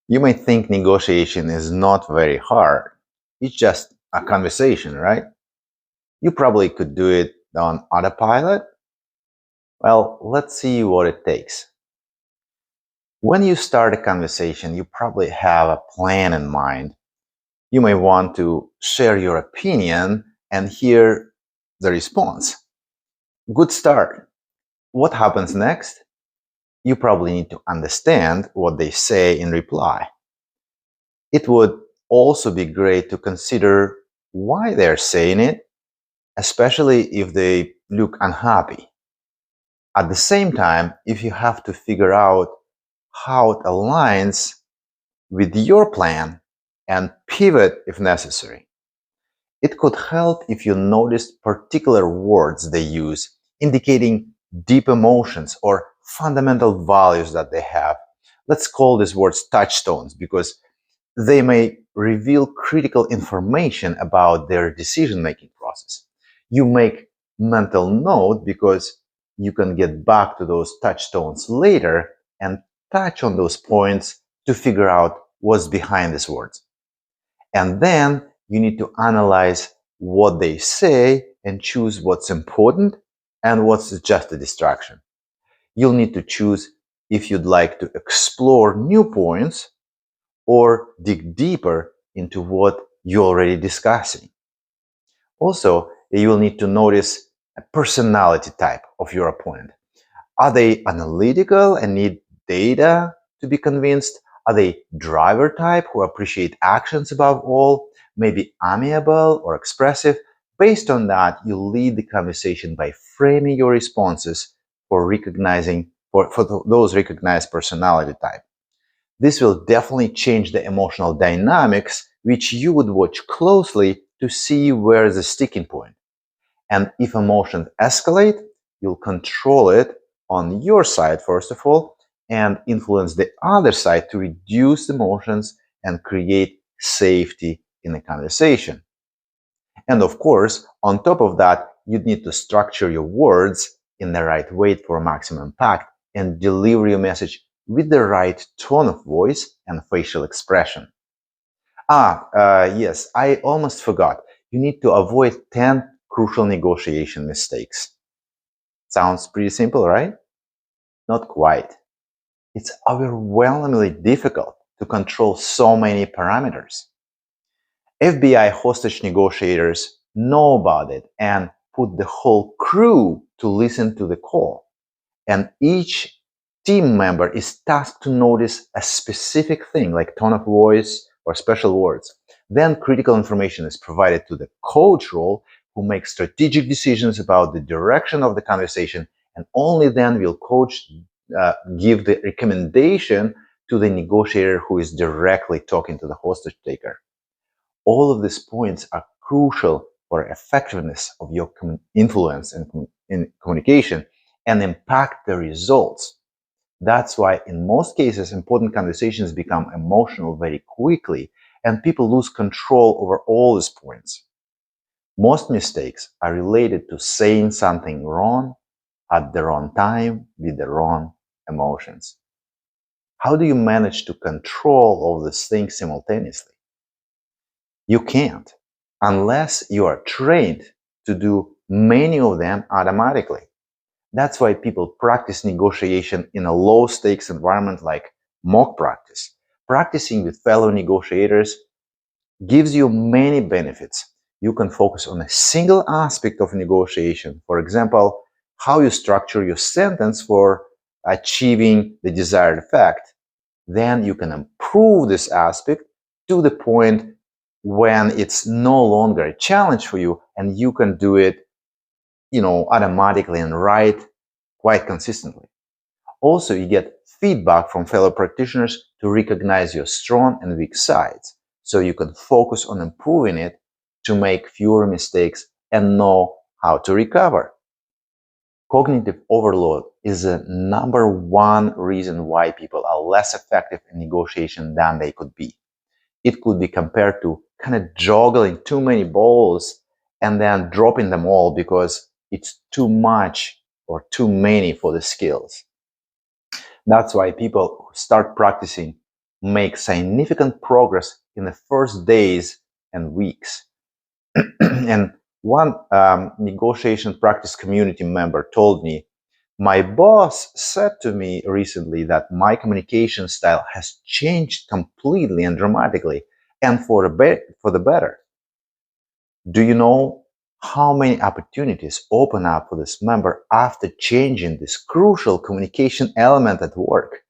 You may think negotiation is not very hard. It's just a conversation, right? You probably could do it on autopilot. Well, let's see what it takes. When you start a conversation, you probably have a plan in mind. You may want to share your opinion and hear the response. Good start. What happens next? You probably need to understand what they say in reply. It would also be great to consider why they're saying it, especially if they look unhappy. At the same time, if you have to figure out how it aligns with your plan and pivot if necessary. It could help if you noticed particular words they use, indicating deep emotions or fundamental values that they have. Let's call these words touchstones because they may reveal critical information about their decision-making process. You make mental note because you can get back to those touchstones later and touch on those points to figure out what's behind these words. And then you need to analyze what they say and choose what's important and what's just a distraction. You'll need to choose if you'd like to explore new points or dig deeper into what you're already discussing. Also, you will need to notice a personality type of your opponent. Are they analytical and need data to be convinced? Are they driver type who appreciate actions above all? Maybe amiable or expressive? Based on that, you lead the conversation by framing your responses for recognizing for those recognized personality type. This will definitely change the emotional dynamics, which you would watch closely to see where is the sticking point. And if emotions escalate, you'll control it on your side, first of all, and influence the other side to reduce emotions and create safety in the conversation. And of course, on top of that, you'd need to structure your words in the right way for maximum impact and deliver your message with the right tone of voice and facial expression. Yes, I almost forgot. You need to avoid 10 crucial negotiation mistakes. Sounds pretty simple, right? Not quite. It's overwhelmingly difficult to control so many parameters. FBI hostage negotiators know about it and put the whole crew to listen to the call. And each team member is tasked to notice a specific thing like tone of voice or special words. Then critical information is provided to the coach role who makes strategic decisions about the direction of the conversation, and only then will coach give the recommendation to the negotiator who is directly talking to the hostage taker. All of these points are crucial for effectiveness of your influence in communication and impact the results. That's why in most cases, important conversations become emotional very quickly and people lose control over all these points. Most mistakes are related to saying something wrong at the wrong time with the wrong emotions. How do you manage to control all these things simultaneously? You can't unless you are trained to do many of them automatically. That's why people practice negotiation in a low stakes environment like mock practice. Practicing with fellow negotiators gives you many benefits. You can focus on a single aspect of negotiation. For example, how you structure your sentence for achieving the desired effect. Then you can improve this aspect to the point when it's no longer a challenge for you and you can do it, automatically and right quite consistently. Also, you get feedback from fellow practitioners to recognize your strong and weak sides, so you can focus on improving it to make fewer mistakes and know how to recover. Cognitive overload is the number one reason why people are less effective in negotiation than they could be. It could be compared to kind of juggling too many balls and then dropping them all because it's too much or too many for the skills. That's why people who start practicing make significant progress in the first days and weeks. And one negotiation practice community member told me, my boss said to me recently that my communication style has changed completely and dramatically, and for the better. Do you know how many opportunities open up for this member after changing this crucial communication element at work?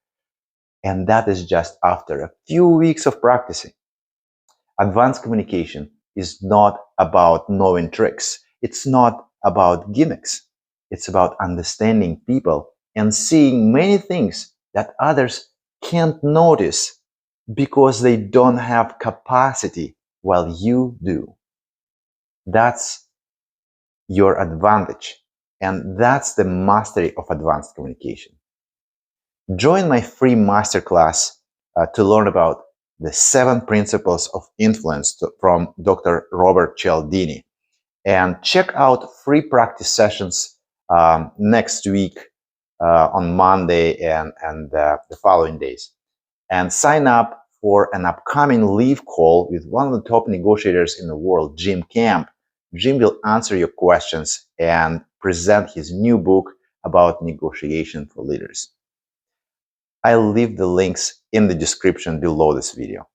And that is just after a few weeks of practicing. Advanced communication is not about knowing tricks. It's not about gimmicks. It's about understanding people and seeing many things that others can't notice because they don't have capacity while you do. That's your advantage. And that's the mastery of advanced communication. Join my free masterclass to learn about the 7 principles of influence from Dr. Robert Cialdini. And check out free practice sessions next week on Monday and the following days. And sign up for an upcoming leave call with one of the top negotiators in the world, Jim Camp. Jim will answer your questions and present his new book about negotiation for leaders. I'll leave the links in the description below this video.